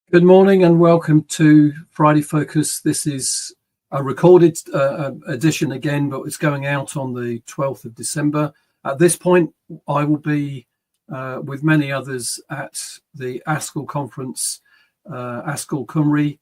Good morning and welcome to Friday Focus. This is a recorded edition again, but it's going out on the 12th of December. At this point, I will be with many others at the ASCL conference, ASCL Cymru.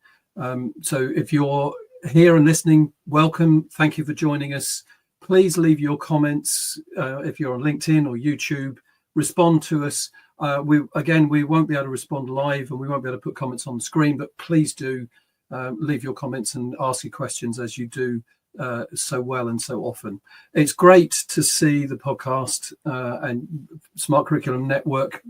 So if you're here and listening, welcome. Thank you for joining us. Please leave your comments if you're on LinkedIn or YouTube. Respond to us. We won't be able to respond live and we won't be able to put comments on the screen, but please do leave your comments and ask your questions as you do so well and so often. It's great to see the podcast and Smart Curriculum Network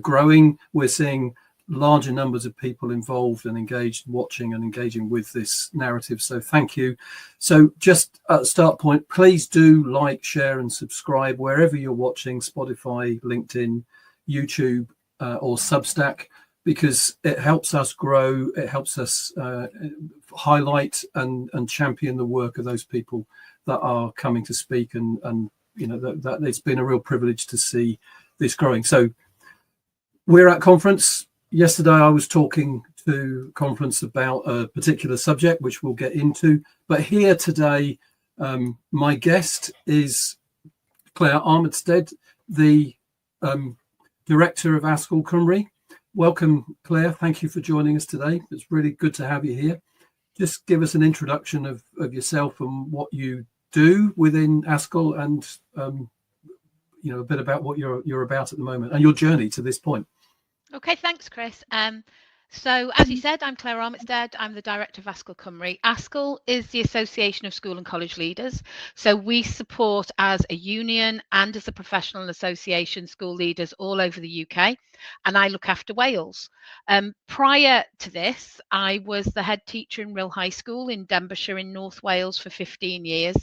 growing. We're seeing larger numbers of people involved and engaged, watching and engaging with this narrative. So thank you. So just at the start point, please do like, share and subscribe wherever you're watching, Spotify, LinkedIn, YouTube or Substack, because it helps us grow. It helps us highlight and champion the work of those people that are coming to speak. And you know, that it's been a real privilege to see this growing. So we're at conference. Yesterday, I was talking to conference about a particular subject, which we'll get into. But here today, my guest is Claire Armitstead, the Director of ASCL Cymru. Welcome, Claire. Thank you for joining us today. It's really good to have you here. Just give us an introduction of yourself and what you do within ASCL and you know, a bit about what you're about at the moment and your journey to this point. Okay, thanks, Chris. So, as you said, I'm Claire Armitstead. I'm the Director of ASCL Cymru. ASCL is the Association of School and College Leaders. So we support as a union and as a professional association school leaders all over the UK, and I look after Wales. Prior to this, I was the head teacher in Rill High School in Denbighshire in North Wales for 15 years.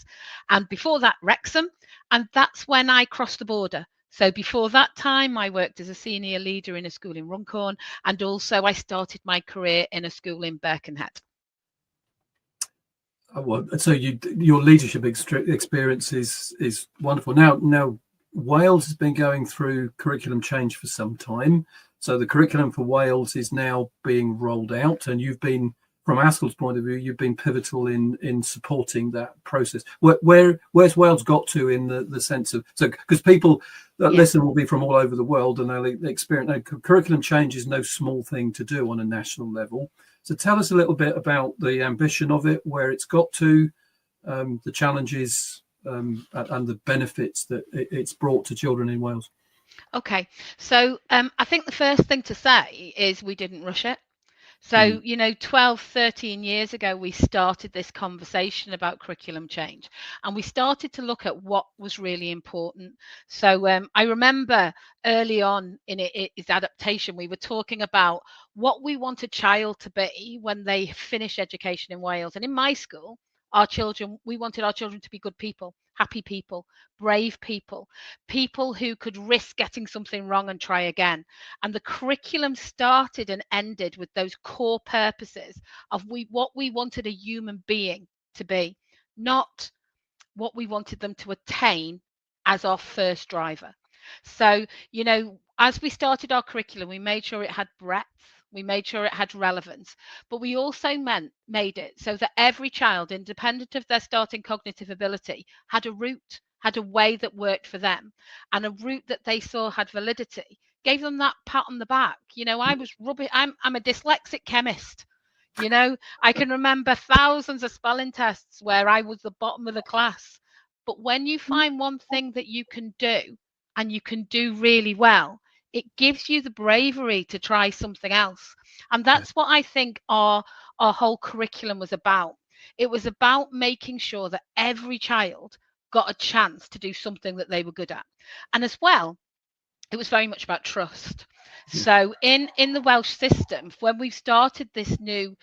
And before that, Wrexham. And that's when I crossed the border. So before that time, I worked as a senior leader in a school in Runcorn, and also I started my career in a school in Birkenhead. Well, so your leadership experience is wonderful. Now Wales has been going through curriculum change for some time. So the curriculum for Wales is now being rolled out, and you've been, from ASCL's point of view, you've been pivotal in supporting that process. Where's Wales got to in the sense of, so because people that listen will be from all over the world and they'll experience curriculum change is no small thing to do on a national level. So tell us a little bit about the ambition of it, where it's got to, the challenges and the benefits that it's brought to children in Wales. Okay, so I think the first thing to say is we didn't rush it. So, 12, 13 years ago, we started this conversation about curriculum change, and we started to look at what was really important. So I remember early on in its adaptation, we were talking about what we want a child to be when they finish education in Wales. And in my school, we wanted our children to be good people, happy people, brave people, people who could risk getting something wrong and try again. And the curriculum started and ended with those core purposes of what we wanted a human being to be, not what we wanted them to attain as our first driver. So, as we started our curriculum, we made sure it had breadth. We made sure it had relevance, but we also made it so that every child, independent of their starting cognitive ability, had a route, had a way that worked for them, and a route that they saw had validity. Gave them that pat on the back. I was rubbish. I'm a dyslexic chemist. I can remember thousands of spelling tests where I was the bottom of the class. But when you find one thing that you can do and you can do really well, it gives you the bravery to try something else. And that's what I think our whole curriculum was about. It was about making sure that every child got a chance to do something that they were good at. And as well, it was very much about trust. So in the Welsh system, when we started this new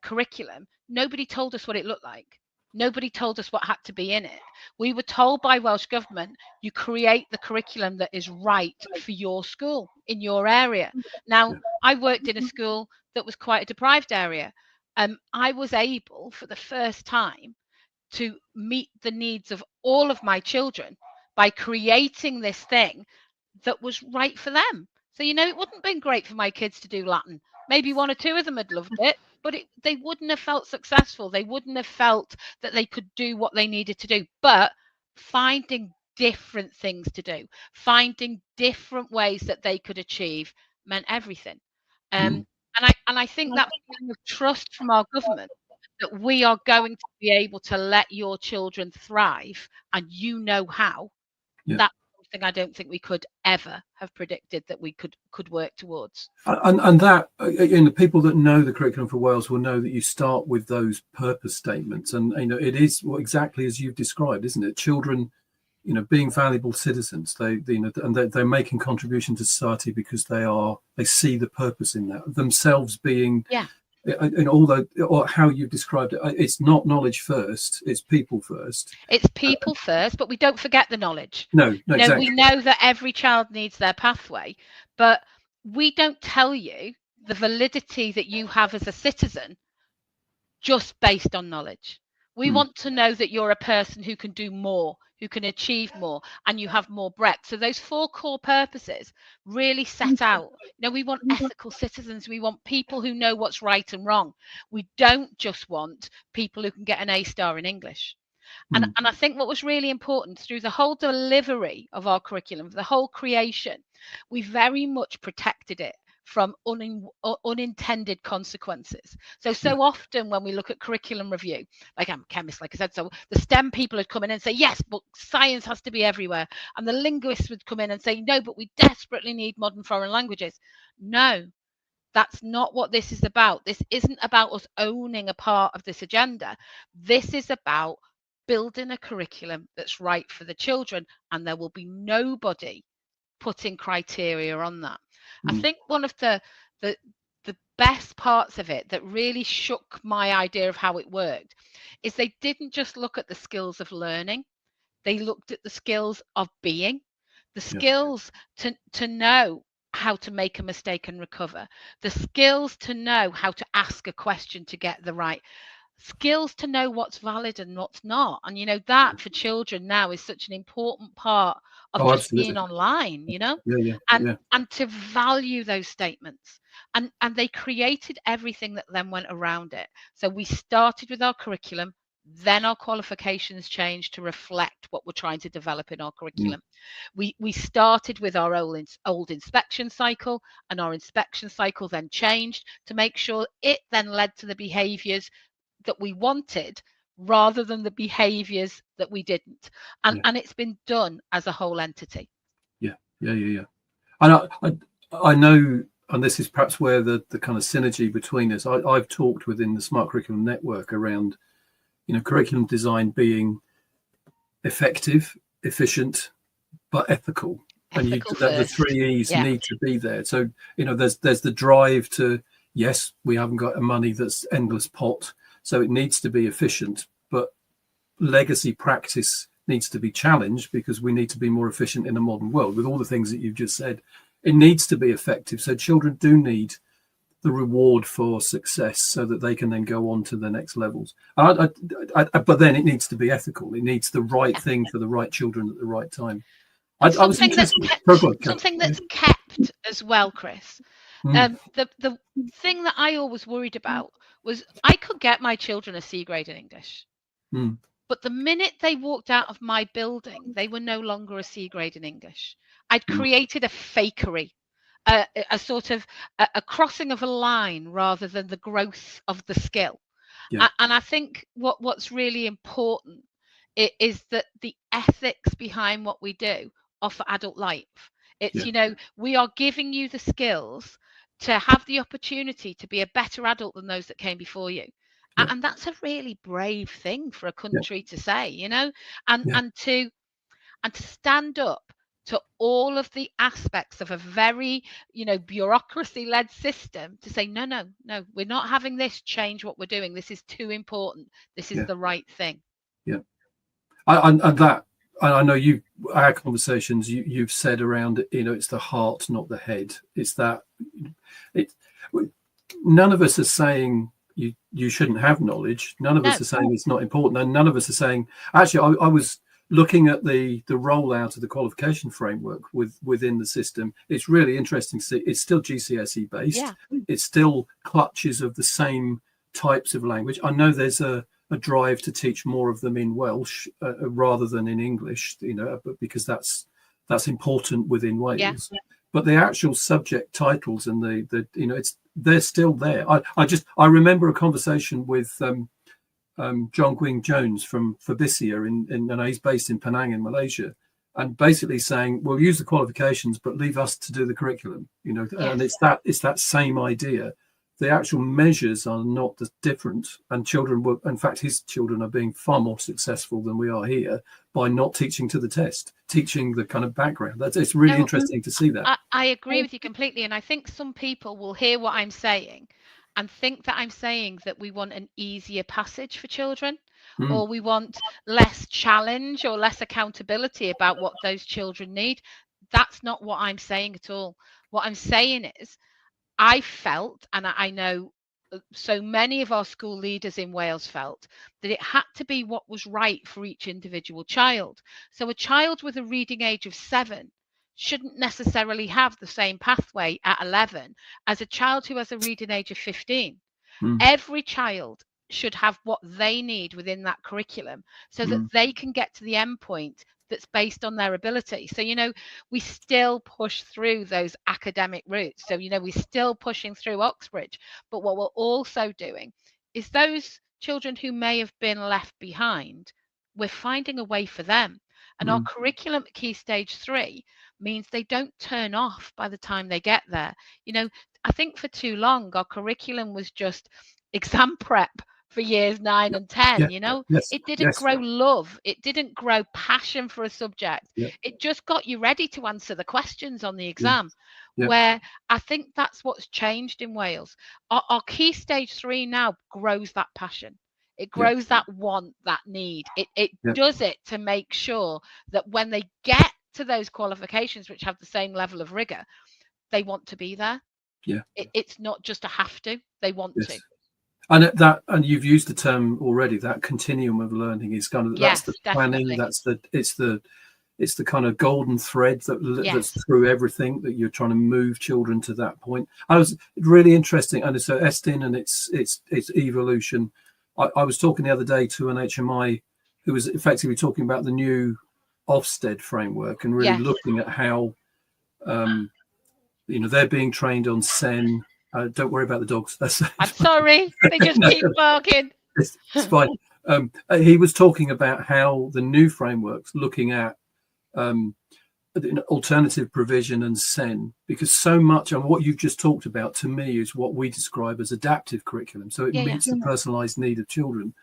curriculum, nobody told us what it looked like. Nobody told us what had to be in it. We were told by Welsh Government, you create the curriculum that is right for your school, in your area. Now, I worked in a school that was quite a deprived area. I was able, for the first time, to meet the needs of all of my children by creating this thing that was right for them. So, it wouldn't have been great for my kids to do Latin, Maybe one or two of them had loved it, but they wouldn't have felt successful. They wouldn't have felt that they could do what they needed to do. But finding different things to do, finding different ways that they could achieve meant everything. And I think that feeling of trust from our government that we are going to be able to let your children thrive, and you know how. Yeah. That's something I don't think we could ever have predicted that we could work towards. And that, the people that know the curriculum for Wales will know that you start with those purpose statements, and it is exactly as you've described, isn't it? Children, being valuable citizens, they're making contribution to society because they see the purpose in that, themselves being. Yeah. And although, or how you've described it, it's not knowledge first, it's people first. It's people first, but we don't forget the knowledge. No, exactly. We know that every child needs their pathway, but we don't tell you the validity that you have as a citizen just based on knowledge. We want to know that you're a person who can do more, who can achieve more, and you have more breadth. So those 4 core purposes really set out. We want ethical citizens. We want people who know what's right and wrong. We don't just want people who can get an A star in English. And I think what was really important through the whole delivery of our curriculum, the whole creation, we very much protected it from unintended consequences. So often when we look at curriculum review, like I'm a chemist, like I said, so the STEM people would come in and say, yes, but science has to be everywhere. And the linguists would come in and say, no, but we desperately need modern foreign languages. No, that's not what this is about. This isn't about us owning a part of this agenda. This is about building a curriculum that's right for the children, and there will be nobody putting criteria on that. I think one of the best parts of it that really shook my idea of how it worked is they didn't just look at the skills of learning, they looked at the skills of being, the skills to know how to make a mistake and recover, the skills to know how to ask a question to get the right skills, to know what's valid and what's not. And that for children now is such an important part of just absolutely. Being online, and to value those statements. And they created everything that then went around it. So we started with our curriculum, then our qualifications changed to reflect what we're trying to develop in our curriculum. We started with our old inspection cycle, and our inspection cycle then changed to make sure it then led to the behaviours that we wanted rather than the behaviors that we didn't. And it's been done as a whole entity. Yeah. And I know, and this is perhaps where the kind of synergy between us, I've talked within the Smart Curriculum Network around, curriculum design being effective, efficient, but ethical. And the 3 E's need to be there. So, there's the drive to, yes, we haven't got a money that's endless pot. So it needs to be efficient, but legacy practice needs to be challenged because we need to be more efficient in a modern world with all the things that you've just said. It needs to be effective. So children do need the reward for success so that they can then go on to the next levels. But then it needs to be ethical. It needs the right thing for the right children at the right time. Something that's kept as well, Chris. The thing that I always worried about was I could get my children a C grade in English, but the minute they walked out of my building, they were no longer a C grade in English. I'd created a fakery, a sort of a crossing of a line rather than the growth of the skill. And I think what's really important is that the ethics behind what we do are for adult life. It's, we are giving you the skills to have the opportunity to be a better adult than those that came before you. And that's a really brave thing for a country to say, and to stand up to all of the aspects of a very, bureaucracy-led system to say, no, we're not having this change what we're doing. This is too important. This is the right thing. Yeah. I know our conversations you've said around, it's the heart, not the head. It's that none of us are saying you shouldn't have knowledge. None of us are saying it's not important. And none of us are saying, actually, I was looking at the rollout of the qualification framework within the system, it's really interesting to see. It's still GCSE based. Yeah. It still clutches of the same types of language. I know there's a drive to teach more of them in Welsh rather than in English, but because that's important within Wales. Yeah. But the actual subject titles and they're still there. I remember a conversation with John Gwing Jones from Fabisia and he's based in Penang in Malaysia, and basically saying, we'll use the qualifications, but leave us to do the curriculum, yes. And it's that same idea. The actual measures are not different, and in fact, his children are being far more successful than we are here by not teaching to the test, teaching the kind of background. It's really interesting to see that. I agree with you completely. And I think some people will hear what I'm saying and think that I'm saying that we want an easier passage for children, or we want less challenge or less accountability about what those children need. That's not what I'm saying at all. What I'm saying is, I felt, and I know so many of our school leaders in Wales felt, that it had to be what was right for each individual child. So a child with a reading age of 7 shouldn't necessarily have the same pathway at 11 as a child who has a reading age of 15. Every child should have what they need within that curriculum so that they can get to the end point that's based on their ability. So, we still push through those academic routes. So, we're still pushing through Oxbridge. But what we're also doing is those children who may have been left behind, we're finding a way for them. And our curriculum at Key Stage 3 means they don't turn off by the time they get there. I think for too long, our curriculum was just exam prep for years 9 and 10. It didn't grow love. It didn't grow passion for a subject. It just got you ready to answer the questions on the exam, where I think that's what's changed in Wales. Our Key Stage 3 now grows that passion. It grows that want, that need. It does it to make sure that when they get to those qualifications, which have the same level of rigor, they want to be there. It's not just a have to, they want to. And you've used the term already, that continuum of learning is kind of, that's the planning, definitely. It's the kind of golden thread that's through everything, that you're trying to move children to that point. I was really interesting, and so Estin and its evolution. I was talking the other day to an HMI who was effectively talking about the new Ofsted framework and really looking at how they're being trained on SEN. Don't worry about the dogs. I'm sorry, they just keep barking. It's fine. He was talking about how the new framework's looking at alternative provision and SEN, because so much of what you've just talked about to me is what we describe as adaptive curriculum. So it meets the personalised need of children.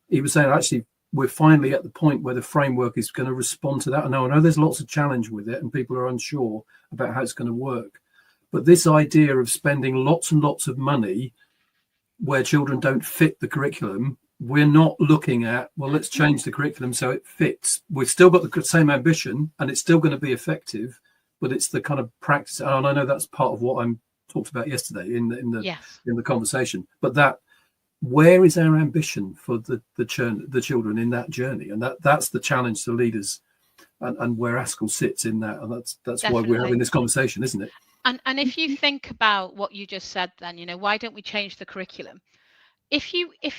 He was saying, actually, we're finally at the point where the framework is going to respond to that. And I know there's lots of challenge with it and people are unsure about how it's going to work. But this idea of spending lots and lots of money where children don't fit the curriculum, we're not looking at, well, let's change the curriculum so it fits. We've still got the same ambition and it's still going to be effective, but it's the kind of practice. And I know that's part of what I talked about yesterday in the conversation. But that, where is our ambition for the children in that journey? And that's the challenge to leaders, and where ASCL sits in that. And that's why we're having this conversation, isn't it? And if you think about what you just said, then why don't we change the curriculum? If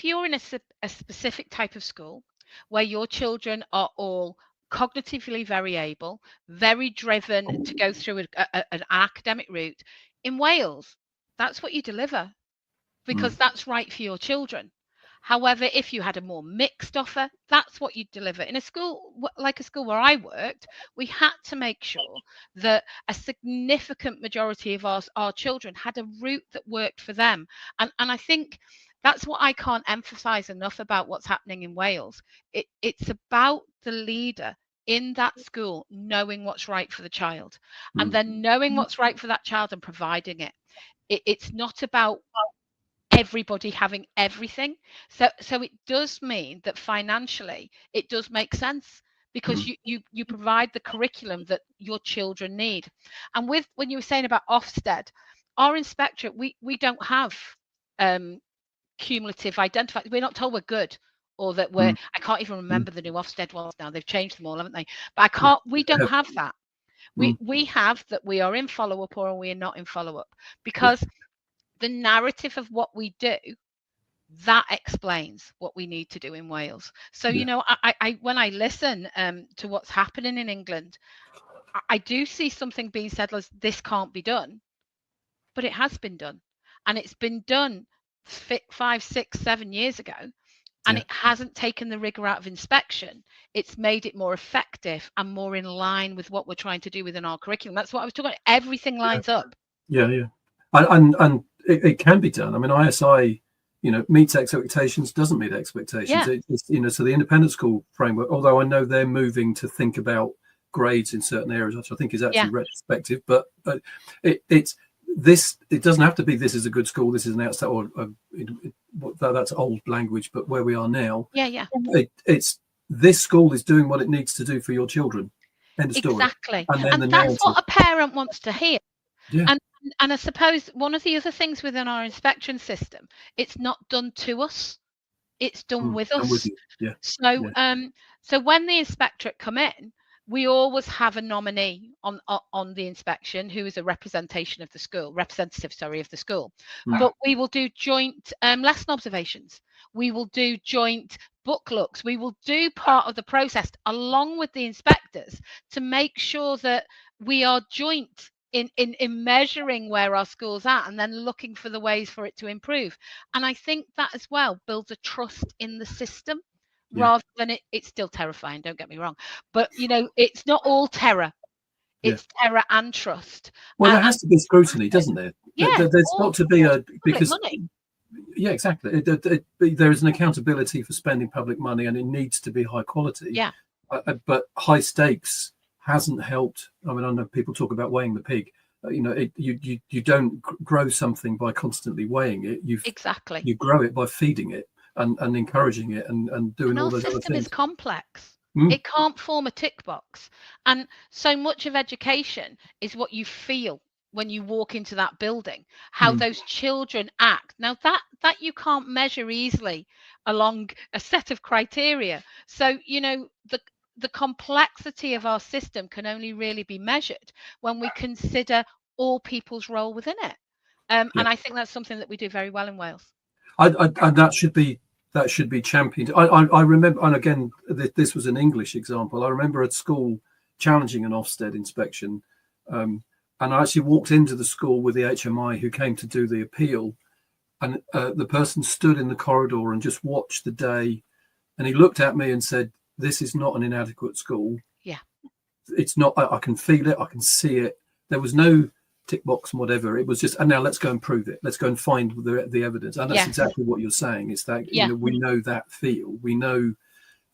you're in a specific type of school where your children are all cognitively very able, very driven to go through an academic route, in Wales, that's what you deliver, because that's right for your children. However, if you had a more mixed offer, that's what you'd deliver. In a school like a school where I worked, we had to make sure that a significant majority of our children had a route that worked for them. And I think that's what I can't emphasize enough about what's happening in Wales. It's about the leader in that school knowing what's right for the child, and then knowing what's right for that child and providing it. It's not about everybody having everything. So it does mean that financially it does make sense, because you provide the curriculum that your children need. And when you were saying about Ofsted, our inspectorate, we don't have cumulative identifiers. We're not told we're good or that Mm. I can't even remember the new Ofsted ones now. They've changed them all, haven't they? But we don't have that. We have that we are in follow-up or we are not in follow-up, because the narrative of what we do, that explains what we need to do in Wales. So, you know, I when I listen to what's happening in England, I do see something being said as this can't be done, but it has been done. And it's been done 5, 6, 7 years ago. And it hasn't taken the rigor out of inspection. It's made it more effective and more in line with what we're trying to do within our curriculum. That's what I was talking about. Everything lines up. Yeah. And it can be done. I mean, ISI, you know, meets expectations, doesn't meet expectations. It's, you know, so the independent school framework, although I know they're moving to think about grades in certain areas, which I think is actually retrospective, but it doesn't have to be this is a good school, this is an outside, or that's old language, but where we are now, it's this school is doing what it needs to do for your children. End of story. Exactly. And that's what a parent wants to hear. And I suppose one of the other things within our inspection system, it's not done to us, it's done with us. With you. So when the inspectorate come in, we always have a nominee on the inspection who is a representative of the school. But we will do joint lesson observations. We will do joint book looks. We will do part of the process along with the inspectors to make sure that we are joint in measuring where our school's at and then looking for the ways for it to improve. And I think that as well builds a trust in the system. Rather than it's still terrifying, don't get me wrong, but you know, it's not all terror, it's terror and trust. Well, there has to be scrutiny, doesn't there? There's got to be because money. Exactly. There is an accountability for spending public money, and it needs to be high quality. But high stakes hasn't helped. I mean, I know people talk about weighing the pig. You know, you don't grow something by constantly weighing it. You grow it by feeding it. And encouraging it and doing all those other things. Our system is complex. It can't form a tick box. And so much of education is what you feel when you walk into that building, how those children act. Now that you can't measure easily along a set of criteria. So, you know, the complexity of our system can only really be measured when we consider all people's role within it. And I think that's something that we do very well in Wales. And that should be championed. I remember, and again, this was an English example. I remember at school challenging an Ofsted inspection, and I actually walked into the school with the HMI who came to do the appeal, and the person stood in the corridor and just watched the day, and he looked at me and said, "This is not an inadequate school. It's not. I can feel it. I can see it. There was no tick box and whatever. It was just, and now let's go and prove it. Let's go and find the evidence." And that's exactly what you're saying. It's that you know, we know that feel. We know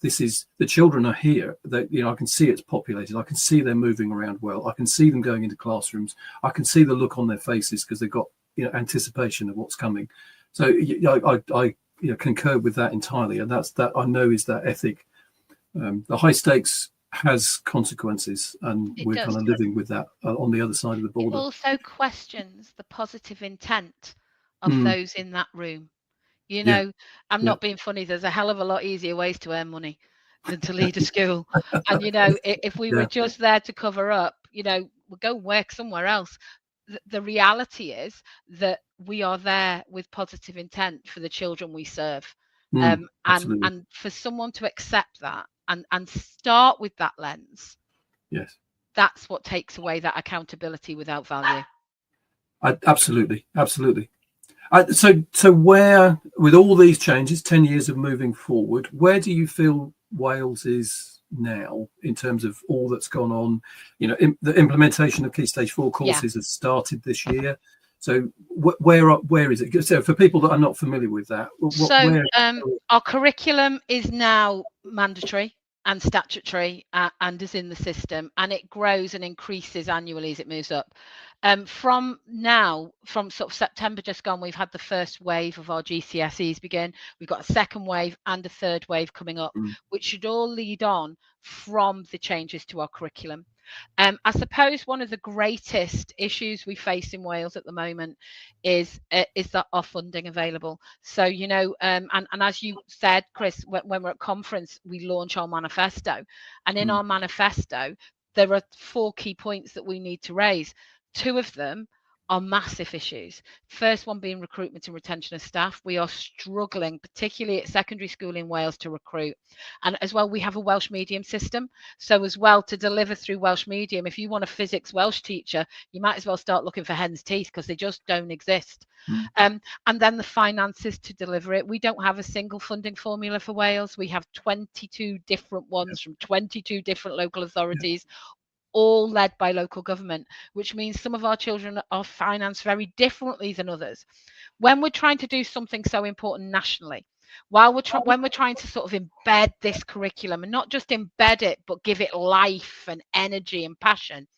this is the children are here. That, you know, I can see it's populated. I can see they're moving around well. I can see them going into classrooms. I can see the look on their faces because they've got, you know, anticipation of what's coming. So I you know, concur with that entirely. And that's that I know is that ethic. The high stakes has consequences, and we're kind of living with that on the other side of the border. It also questions the positive intent of those in that room. You know, I'm not being funny. There's a hell of a lot easier ways to earn money than to lead a school. And, you know, if we were just there to cover up, you know, we'll go work somewhere else. The reality is that we are there with positive intent for the children we serve. And for someone to accept that and start with that lens, that's what takes away that accountability without value. Absolutely. So where, with all these changes, 10 years of moving forward, where do you feel Wales is now in terms of all that's gone on? You know, the implementation of Key Stage 4 courses has started this year. So where is it? So for people that are not familiar with that, our curriculum is now mandatory and statutory and is in the system, and it grows and increases annually as it moves up. From sort of September just gone, we've had the first wave of our GCSEs begin. We've got a second wave and a third wave coming up, which should all lead on from the changes to our curriculum. I suppose one of the greatest issues we face in Wales at the moment is that our funding available. So and as you said, Chris, when we're at conference, we launch our manifesto, and in our manifesto there are 4 key points that we need to raise. 2 of them are massive issues. First one being recruitment and retention of staff. We are struggling, particularly at secondary school in Wales, to recruit. And as well, we have a Welsh medium system. So as well, to deliver through Welsh medium, if you want a physics Welsh teacher, you might as well start looking for hen's teeth, because they just don't exist. And then the finances to deliver it. We don't have a single funding formula for Wales. We have 22 different ones from 22 different local authorities, all led by local government, which means some of our children are financed very differently than others. When we're trying to do something so important nationally, when we're trying to sort of embed this curriculum, and not just embed it, but give it life and energy and passion,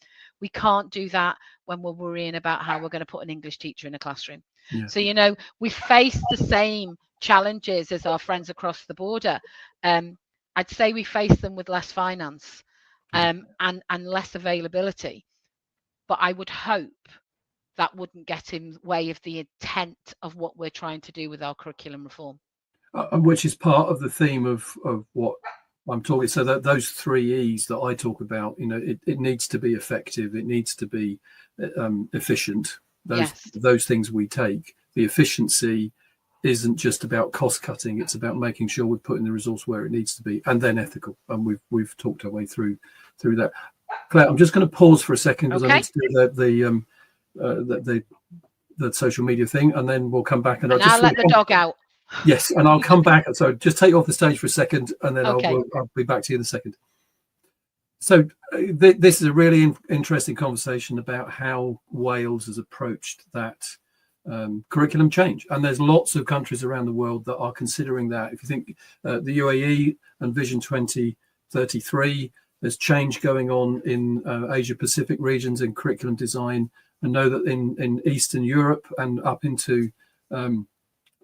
we can't do that when we're worrying about how we're going to put an English teacher in a classroom. Yeah. So, we face the same challenges as our friends across the border. I'd say we face them with less finance, and less availability. But I would hope that wouldn't get in the way of the intent of what we're trying to do with our curriculum reform. Which is part of the theme of what I'm talking. So that those 3 E's that I talk about, it needs to be effective. It needs to be efficient. Those things we take. The efficiency isn't just about cost cutting. It's about making sure we're putting the resource where it needs to be, and then ethical. And we've talked our way through that. Claire, I'm just going to pause for a second because I need to do the social media thing, and then we'll come back. And I'll let the dog out. Yes, and I'll come back. So just take off the stage for a second, and then I'll be back to you in a second. So this is a really interesting conversation about how Wales has approached that curriculum change, and there's lots of countries around the world that are considering that. If you think the UAE and Vision 2033, there's change going on in Asia Pacific regions in curriculum design, and know that in Eastern Europe and up into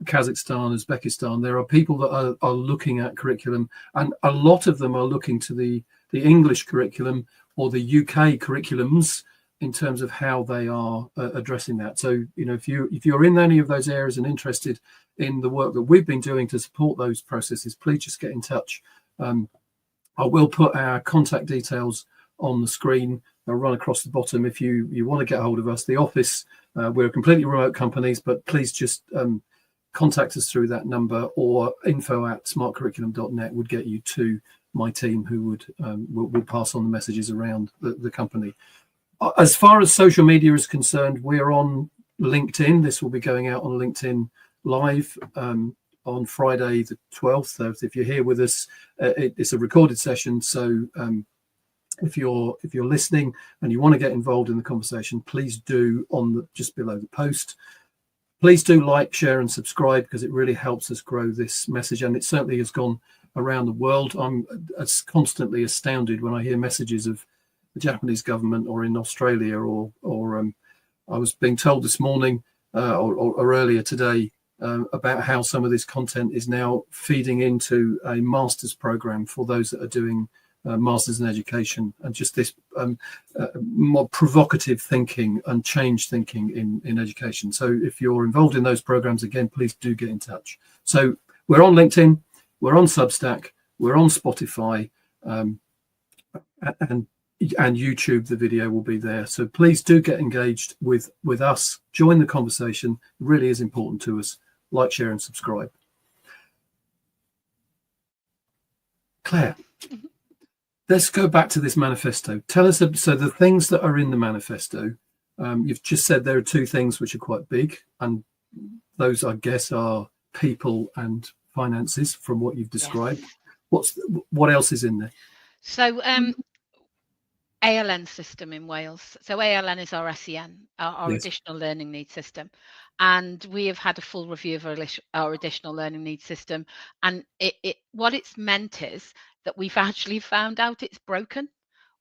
Kazakhstan, Uzbekistan, there are people that are looking at curriculum, and a lot of them are looking to the English curriculum or the UK curriculums in terms of how they are addressing that. So, if you're in any of those areas and interested in the work that we've been doing to support those processes, please just get in touch. I will put our contact details on the screen. They'll run across the bottom if you want to get hold of us. The office, we're completely remote companies, but please just contact us through that number, or info@smartcurriculum.net would get you to my team, who will pass on the messages around the company. As far as social media is concerned, we're on LinkedIn. This will be going out on LinkedIn Live on Friday the 12th. So if you're here with us, it's a recorded session. So if you're listening and you want to get involved in the conversation, please do just below the post. Please do like, share, and subscribe, because it really helps us grow this message, and it certainly has gone around the world. I'm constantly astounded when I hear messages of the Japanese government or in Australia, or I was being told this morning or earlier today about how some of this content is now feeding into a master's program for those that are doing masters in education, and just this more provocative thinking and change thinking in education. So if you're involved in those programs, again, please do get in touch. So we're on LinkedIn, we're on Substack, we're on Spotify, and YouTube. The video will be there. So please do get engaged with us. Join the conversation. It really is important to us. Like, share, and subscribe. Claire, let's go back to this manifesto. Tell us, so the things that are in the manifesto, you've just said there are 2 things which are quite big, and those, I guess, are people and finances from what you've described. Yes. What else is in there? So ALN system in Wales. So ALN is our SEN, our yes. Additional learning needs system. And we have had a full review of our additional learning needs system. And what it's meant is that we've actually found out it's broken.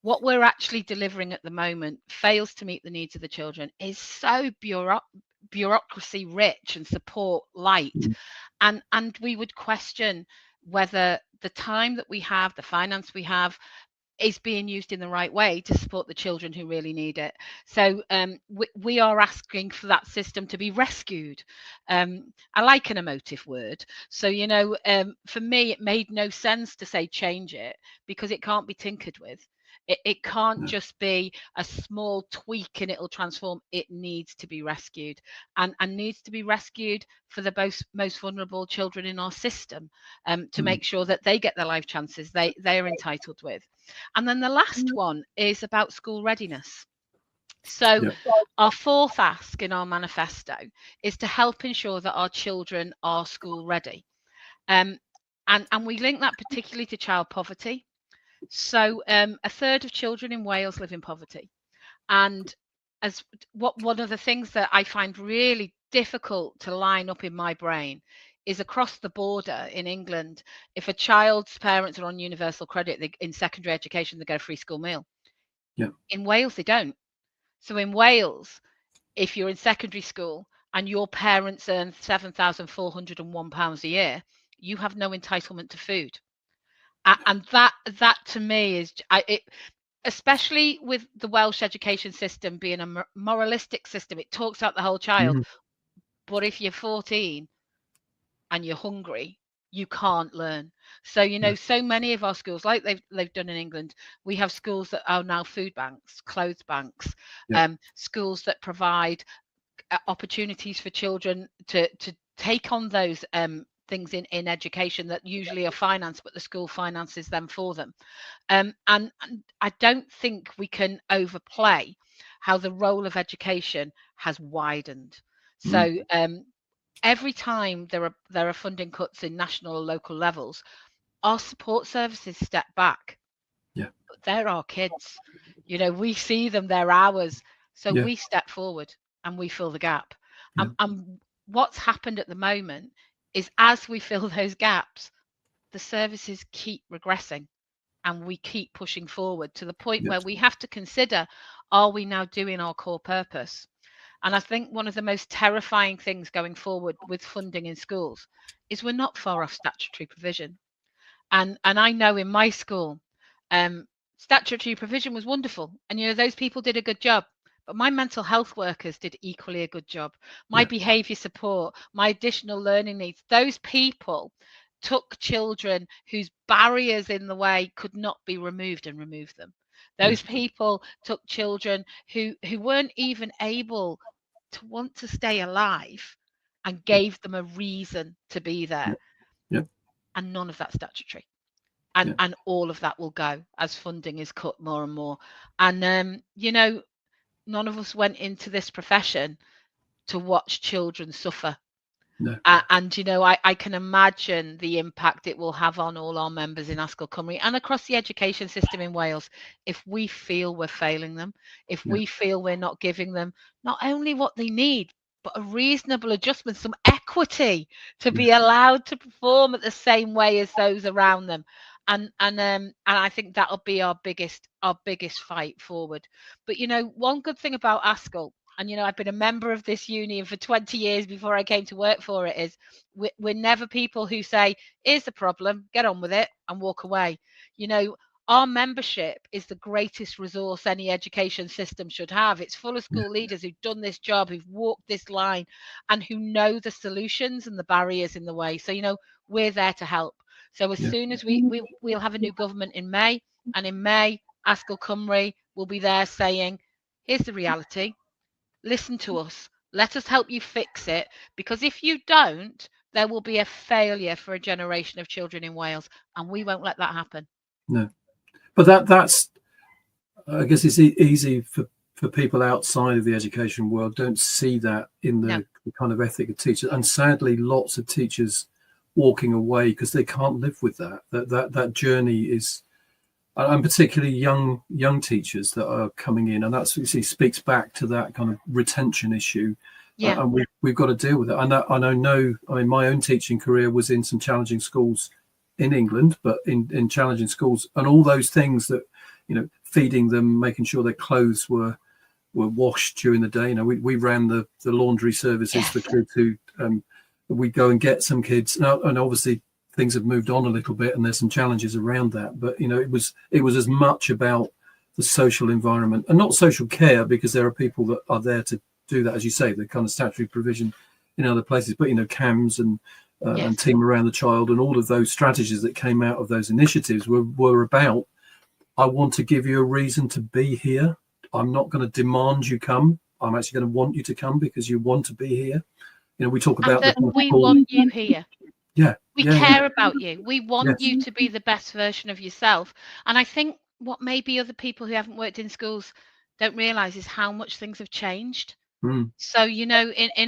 What we're actually delivering at the moment fails to meet the needs of the children, is so bureaucracy rich and support light. And we would question whether the time that we have, the finance we have, is being used in the right way to support the children who really need it. So we are asking for that system to be rescued. I like an emotive word. So, for me, it made no sense to say change it, because it can't be tinkered with. It can't just be a small tweak and it'll transform. It needs to be rescued, and needs to be rescued for the most vulnerable children in our system, to make sure that they get the life chances they are entitled with. And then the last one is about school readiness. So our fourth ask in our manifesto is to help ensure that our children are school ready. And we link that particularly to child poverty. So a third of children in Wales live in poverty. And one of the things that I find really difficult to line up in my brain is across the border in England, if a child's parents are on universal credit in secondary education, they get a free school meal. In Wales, they don't. So in Wales, if you're in secondary school and your parents earn £7,401 a year, you have no entitlement to food. And that to me is, especially with the Welsh education system being a moralistic system, it talks about the whole child. But if you're 14 and you're hungry, you can't learn. So, so many of our schools, like they've done in England, we have schools that are now food banks, clothes banks, schools that provide opportunities for children to take on those things in education that usually are financed, but the school finances them for them. And I don't think we can overplay how the role of education has widened. So every time there are funding cuts in national or local levels, our support services step back. But they're our kids. We see them, they're ours. So we step forward and we fill the gap. And what's happened at the moment is, as we fill those gaps, the services keep regressing and we keep pushing forward to the point where we have to consider, are we now doing our core purpose? And I think one of the most terrifying things going forward with funding in schools is we're not far off statutory provision. And I know in my school, statutory provision was wonderful. And, those people did a good job. But my mental health workers did equally a good job. My behaviour support, my additional learning needs, those people took children whose barriers in the way could not be removed and removed them. Those people took children who weren't even able to want to stay alive and gave them a reason to be there. And none of that statutory. And all of that will go as funding is cut more and more. And, none of us went into this profession to watch children suffer. And I can imagine the impact it will have on all our members in Ascol Cymru and across the education system in Wales if we feel we're failing them, if we feel we're not giving them not only what they need, but a reasonable adjustment, some equity to be allowed to perform at the same way as those around them. And I think that'll be our biggest fight forward. But one good thing about Ascol, and I've been a member of this union for 20 years before I came to work for it, is we're never people who say, here's the problem, get on with it and walk away. Our membership is the greatest resource any education system should have. It's full of school leaders who've done this job, who've walked this line, and who know the solutions and the barriers in the way. So we're there to help. So as soon as we'll have a new government in May, and in May Ascol Cymru will be there saying, here's the reality, listen to us, let us help you fix it, because if you don't, there will be a failure for a generation of children in Wales, and we won't let that happen. No, but that's I guess it's easy for people outside of the education world don't see that in the kind of ethic of teachers, and sadly lots of teachers walking away because they can't live with that journey is, and particularly young teachers that are coming in, and that's speaks back to that kind of retention issue. And we've got to deal with it. And I mean, my own teaching career was in some challenging schools in England, but in challenging schools, and all those things that, feeding them, making sure their clothes were washed during the day. We ran the laundry services for kids who we'd go and get some kids, and obviously things have moved on a little bit, and there's some challenges around that. But it was as much about the social environment, and not social care, because there are people that are there to do that, as you say, the kind of statutory provision in other places. But CAMS and team around the child, and all of those strategies that came out of those initiatives were about, I want to give you a reason to be here. I'm not going to demand you come. I'm actually going to want you to come because you want to be here. We talk about we want you here. Yeah. We yeah, care about you. We want you to be the best version of yourself. And I think what maybe other people who haven't worked in schools don't realize is how much things have changed. So, in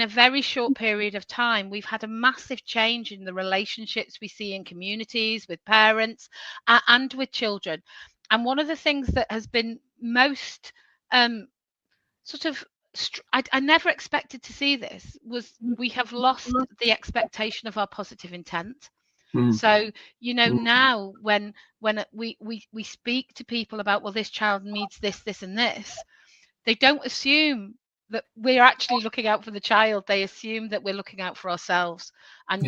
a very short period of time, we've had a massive change in the relationships we see in communities, with parents and with children. And one of the things that has been most sort of, I never expected to see this, was we have lost the expectation of our positive intent. So, now when we speak to people about, well, this child needs this, this, and this, they don't assume that we're actually looking out for the child. They assume that we're looking out for ourselves. And,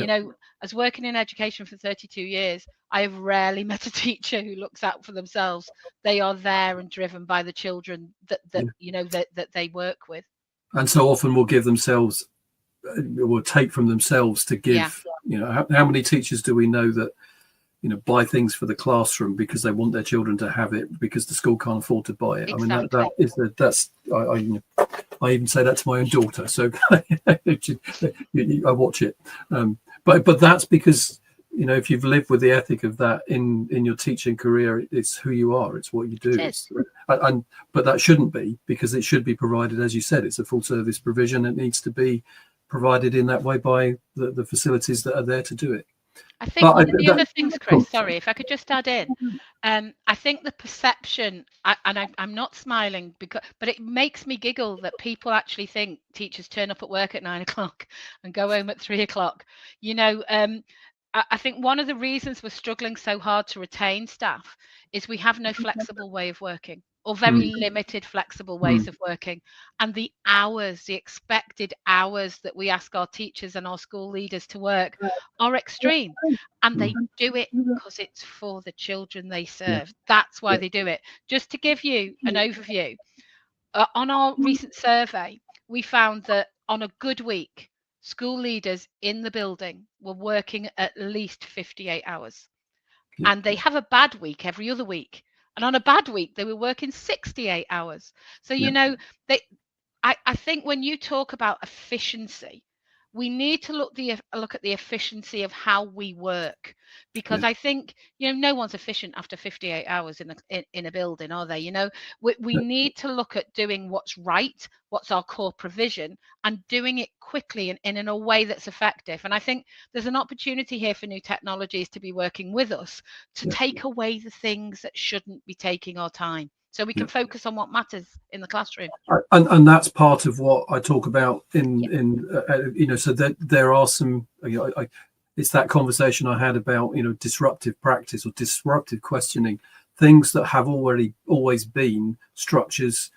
as working in education for 32 years, I have rarely met a teacher who looks out for themselves. They are there and driven by the children that they work with. And so often will give themselves, will take from themselves to give. How many teachers do we know that buy things for the classroom because they want their children to have it because the school can't afford to buy it? Exactly. I mean, I even say that to my own daughter. So I watch it. But that's because, if you've lived with the ethic of that in your teaching career, it's who you are. It's what you do. But that shouldn't be, because it should be provided, as you said, it's a full service provision. It needs to be provided in that way by the facilities that are there to do it. I think one of the other things, Chris, sorry, if I could just add in, I think the perception, I'm not smiling, but it makes me giggle that people actually think teachers turn up at work at 9 o'clock and go home at 3 o'clock. I think one of the reasons we're struggling so hard to retain staff is we have no flexible way of working, or very limited flexible ways of working. And the expected hours that we ask our teachers and our school leaders to work are extreme. And they do it because it's for the children they serve. That's why they do it. Just to give you an overview, on our recent survey, we found that on a good week, school leaders in the building were working at least 58 hours. And they have a bad week every other week. And on a bad week, they were working 68 hours. So, I think when you talk about efficiency, we need to look at the efficiency of how we work, because I think no one's efficient after 58 hours in a building, are they? We need to look at doing what's right, what's our core provision, and doing it quickly and in a way that's effective. And I think there's an opportunity here for new technologies to be working with us to take away the things that shouldn't be taking our time, so we can focus on what matters in the classroom. And that's part of what I talk about so that there are some, it's that conversation I had about, disruptive practice or disruptive questioning, things that have always been structures,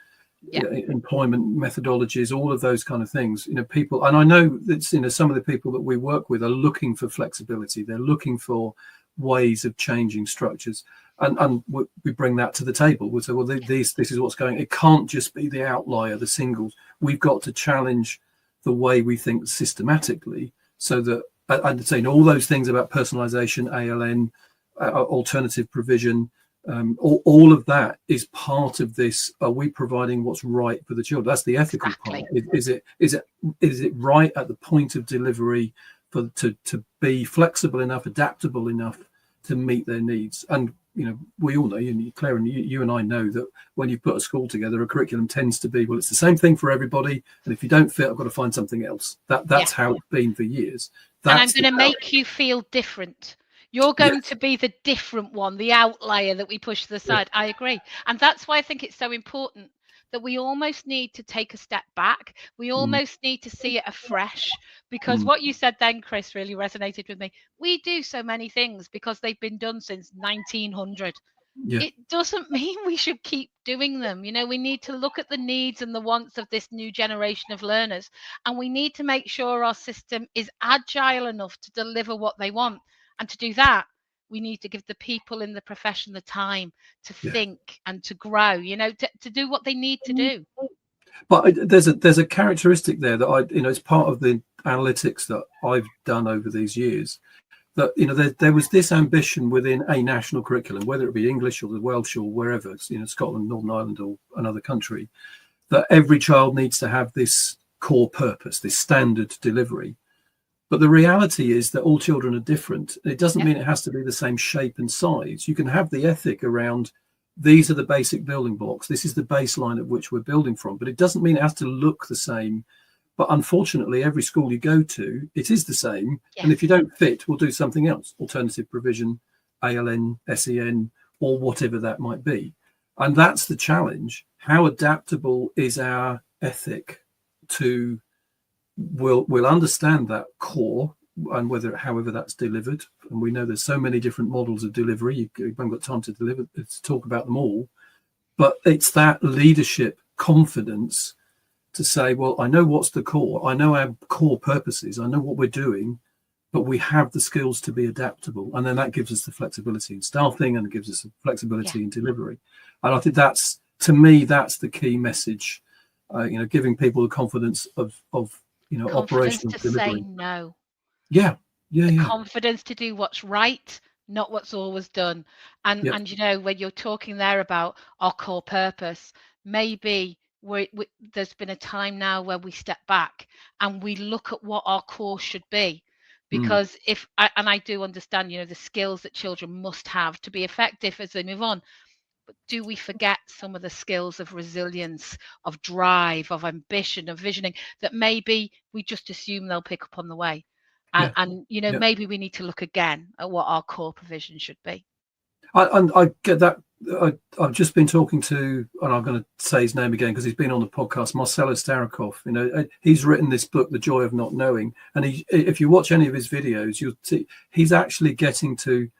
employment methodologies, all of those kind of things. People, and I know that some of the people that we work with are looking for flexibility. They're looking for ways of changing structures, and we bring that to the table. We say, well, this is what's going. It can't just be the outlier, the singles. We've got to challenge the way we think systematically, so that I'd say all those things about personalization, ALN, alternative provision, all of that is part of this. Are we providing what's right for the children? That's the ethical part. Is it right at the point of delivery to be flexible enough, adaptable enough to meet their needs? And we all know, Claire and you and I know, that when you put a school together, a curriculum tends to be, well, it's the same thing for everybody, and if you don't fit, I've got to find something else. That's how it's been for years. And I'm going to make you feel different. You're going to be the different one, the outlier that we push to the side. I agree. And that's why I think it's so important that we almost need to take a step back. We almost need to see it afresh, because what you said then, Chris, really resonated with me. We do so many things because they've been done since 1900. It doesn't mean we should keep doing them. We need to look at the needs and the wants of this new generation of learners, and we need to make sure our system is agile enough to deliver what they want. And to do that, we need to give the people in the profession the time to think and to grow, you know, to do what they need to do. But there's a characteristic there that it's part of the analytics that I've done over these years, that there was this ambition within a national curriculum, whether it be English or the Welsh or wherever, Scotland, Northern Ireland or another country, that every child needs to have this core purpose, this standard delivery. But the reality is that all children are different. It doesn't mean it has to be the same shape and size. You can have the ethic around, these are the basic building blocks, this is the baseline at which we're building from, but it doesn't mean it has to look the same. But unfortunately, every school you go to, it is the same. And if you don't fit, we'll do something else, alternative provision, ALN, SEN, or whatever that might be. And that's the challenge. How adaptable is our ethic to, we'll understand that core, and however that's delivered. And we know there's so many different models of delivery. You haven't got time to talk about them all. But it's that leadership confidence to say, well, I know what's the core. I know our core purposes. I know what we're doing, but we have the skills to be adaptable. And then that gives us the flexibility in staffing, and it gives us the flexibility in delivery. And I think that's, to me, that's the key message, giving people the confidence of operational to delivery. Say no. Confidence to do what's right, not what's always done. And when you're talking there about our core purpose, maybe there's been a time now where we step back and we look at what our core should be. Because I do understand, the skills that children must have to be effective as they move on. But do we forget some of the skills of resilience, of drive, of ambition, of visioning that maybe we just assume they'll pick up on the way? And maybe we need to look again at what our core provision should be. I get that. I've just been talking to, and I'm going to say his name again because he's been on the podcast, Marcelo Starakov. He's written this book, The Joy of Not Knowing. And if you watch any of his videos, you'll see he's actually getting to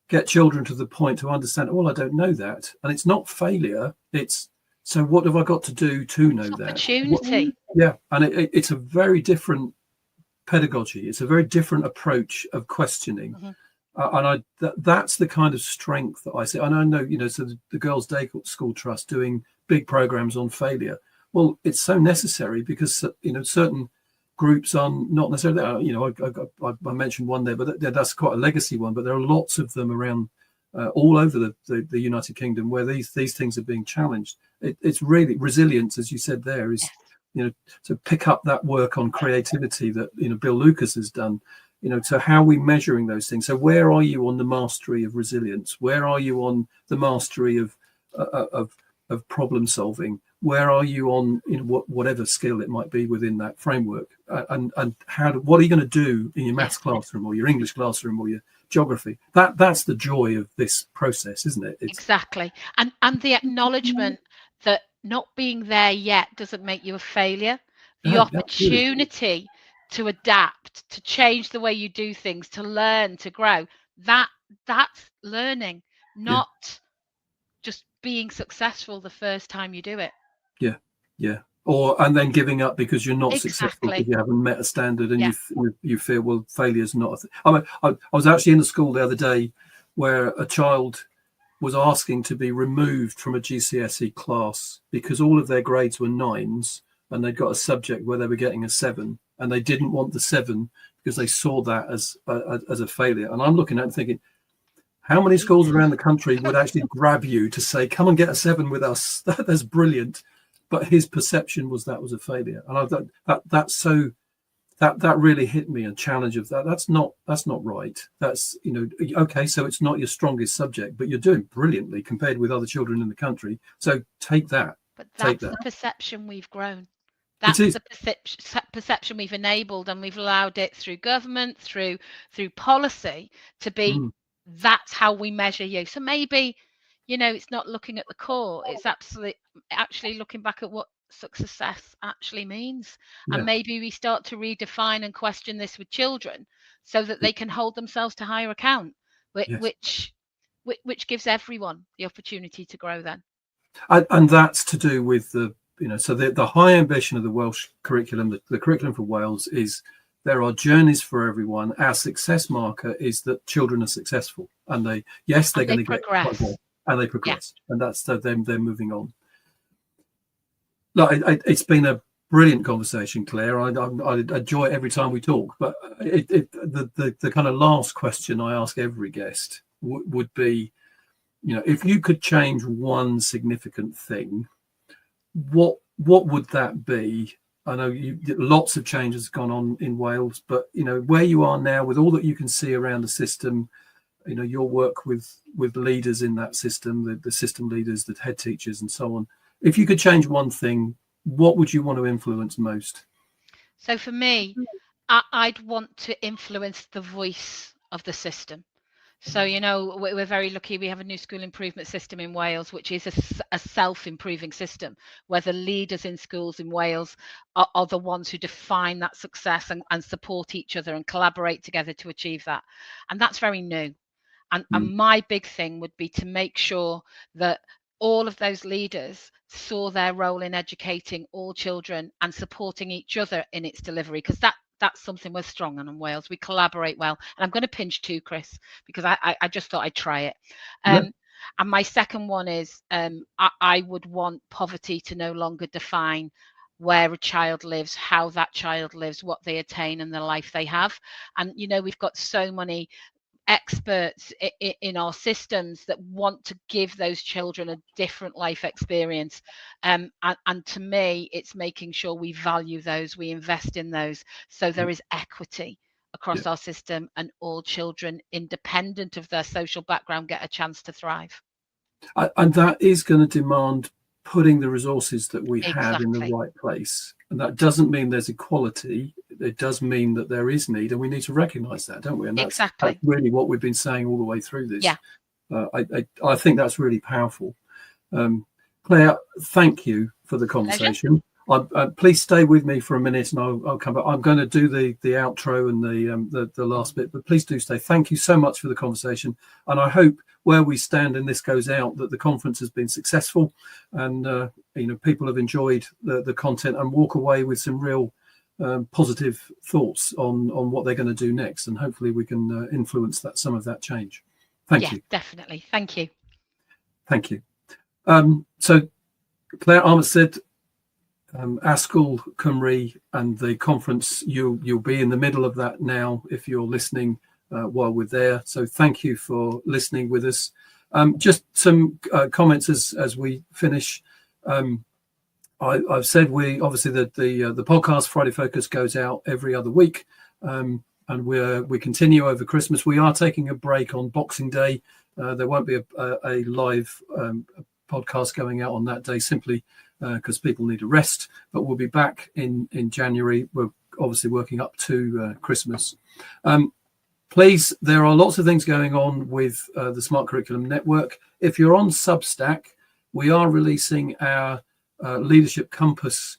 get children to the point to understand, I don't know that. And it's not failure. It's, so what have I got to do to know that? Opportunity. And it's a very different pedagogy. It's a very different approach of questioning. And that's the kind of strength that I see. And I know, so the Girls' Day School Trust doing big programs on failure. Well, it's so necessary because, certain groups are not necessarily, I mentioned one there, but that's quite a legacy one. But there are lots of them around all over the United Kingdom where these things are being challenged. It's really resilience, as you said there, is, to pick up that work on creativity that, Bill Lucas has done. So how are we measuring those things? So where are you on the mastery of resilience? Where are you on the mastery of problem solving? Where are you on whatever skill it might be within that framework? And what are you going to do in your maths classroom or your English classroom or your geography? That's the joy of this process, isn't it? Exactly. And the acknowledgement that not being there yet doesn't make you a failure. The opportunity to adapt, to change the way you do things, to learn, to grow, that's learning, not just being successful the first time you do it. And then giving up because you're not successful, because you haven't met a standard, and you feel, well, failure's not I was actually in a school the other day where a child was asking to be removed from a GCSE class because all of their grades were 9s and they'd got a subject where they were getting a 7, and they didn't want the 7 because they saw that as a failure. And I'm looking at it and thinking, how many schools around the country would actually grab you to say, come and get a 7 with us? That's brilliant. But his perception was that was a failure. And I thought that really hit me, a challenge of that. That's not right. That's, okay, so it's not your strongest subject, but you're doing brilliantly compared with other children in the country. So take that. But that's the perception we've grown. That's the perception we've enabled, and we've allowed it through government, through policy, to be that's how we measure you. So maybe, it's not looking at the core. It's actually looking back at what success actually means. And maybe we start to redefine and question this with children so that they can hold themselves to higher account, which gives everyone the opportunity to grow then. And that's to do with the high ambition of the Welsh curriculum, the curriculum for Wales is There are journeys for everyone. Our success marker is that children are successful, and they're going to get quite well, and they progress, and that's them. They're moving on. Look, it's been a brilliant conversation, Claire. I enjoy it every time we talk. But the kind of last question I ask every guest would be, if you could change one significant thing, what would that be? I know lots of changes gone on in Wales, but where you are now, with all that you can see around the system, your work with leaders in that system, the system leaders, the head teachers, and so on. If you could change one thing, what would you want to influence most? So for me, I'd want to influence the voice of the system. So, we're very lucky. We have a new school improvement system in Wales, which is a self-improving system where the leaders in schools in Wales are the ones who define that success and support each other and collaborate together to achieve that. And that's very new. And my big thing would be to make sure that all of those leaders saw their role in educating all children and supporting each other in its delivery, because that's something we're strong on in Wales. We collaborate well. And I'm going to pinch too, Chris, because I just thought I'd try it. And my second one is I would want poverty to no longer define where a child lives, how that child lives, what they attain, and the life they have. And, we've got so many experts in our systems that want to give those children a different life experience, and to me it's making sure we value those, we invest in those, so there is equity across our system and all children, independent of their social background, get a chance to thrive. And that is going to demand putting the resources that we have in the right place. And that doesn't mean there's equality. It does mean that there is need, and we need to recognise that, don't we? And that's really what we've been saying all the way through this. I think that's really powerful. Claire, thank you for the conversation. Please stay with me for a minute, and I'll come back. I'm going to do the outro and the last bit, but please do stay. Thank you so much for the conversation, and I hope where we stand and this goes out that the conference has been successful, and people have enjoyed the content and walk away with some real positive thoughts on what they're going to do next, and hopefully we can influence some of that change. Thank you. Definitely. Thank you. Thank you. So Claire Armistead, Ascol Cymru, and the conference, you'll be in the middle of that now if you're listening while we're there. So thank you for listening with us. Just some comments as we finish. I've said obviously that the podcast Friday Focus goes out every other week, and we continue over Christmas. We are taking a break on Boxing Day. There won't be a live podcast going out on that day, simply because people need a rest. But we'll be back in January. We're obviously working up to Christmas. Please, there are lots of things going on with the Smart Curriculum Network. If you're on Substack, we are releasing our Leadership Compass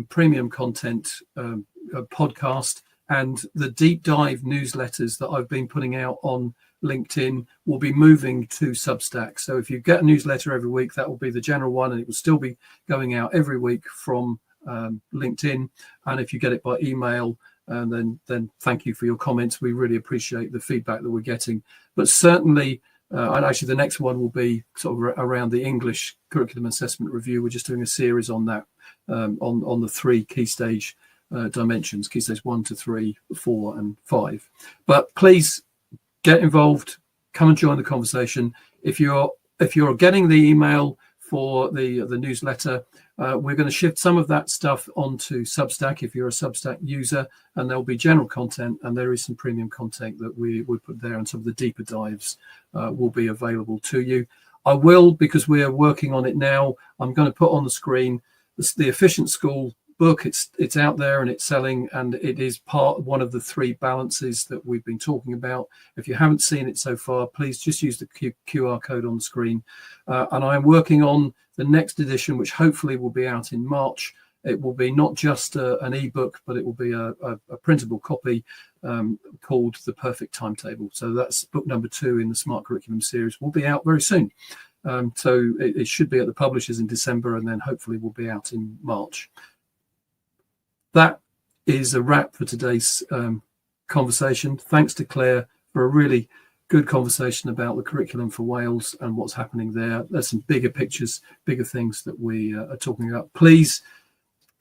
premium content podcast, and the deep dive newsletters that I've been putting out on LinkedIn will be moving to Substack. So if you get a newsletter every week, that will be the general one, and it will still be going out every week from LinkedIn. And if you get it by email, then thank you for your comments. We really appreciate the feedback that we're getting. But certainly, and actually the next one will be sort of around the English Curriculum Assessment Review. We're just doing a series on that, on the 3 key stage dimensions, key stage 1 to 3, 4 and 5. But please get involved, come and join the conversation. If you're getting the email for the newsletter, we're going to shift some of that stuff onto Substack if you're a Substack user, and there'll be general content, and there is some premium content that we put there, and some of the deeper dives will be available to you. I will, because we are working on it now, I'm going to put on the screen the Efficient School book. It's out there and it's selling, and it is one of the 3 balances that we've been talking about. If you haven't seen it so far, please just use the QR code on the screen. And I'm working on the next edition, which hopefully will be out in March. It will be not just an ebook, but it will be a printable copy called The Perfect Timetable. So that's book number 2 in the Smart Curriculum series. Will be out very soon. So it should be at the publishers in December, and then hopefully will be out in March. That is a wrap for today's conversation. Thanks to Claire for a really good conversation about the curriculum for Wales and what's happening there. There's some bigger pictures, bigger things that we are talking about. Please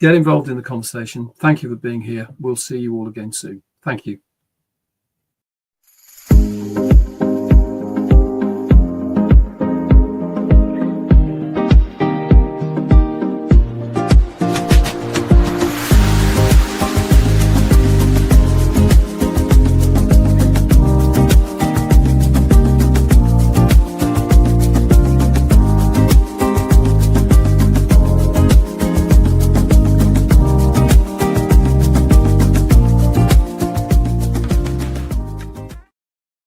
get involved in the conversation. Thank you for being here. We'll see you all again soon. Thank you.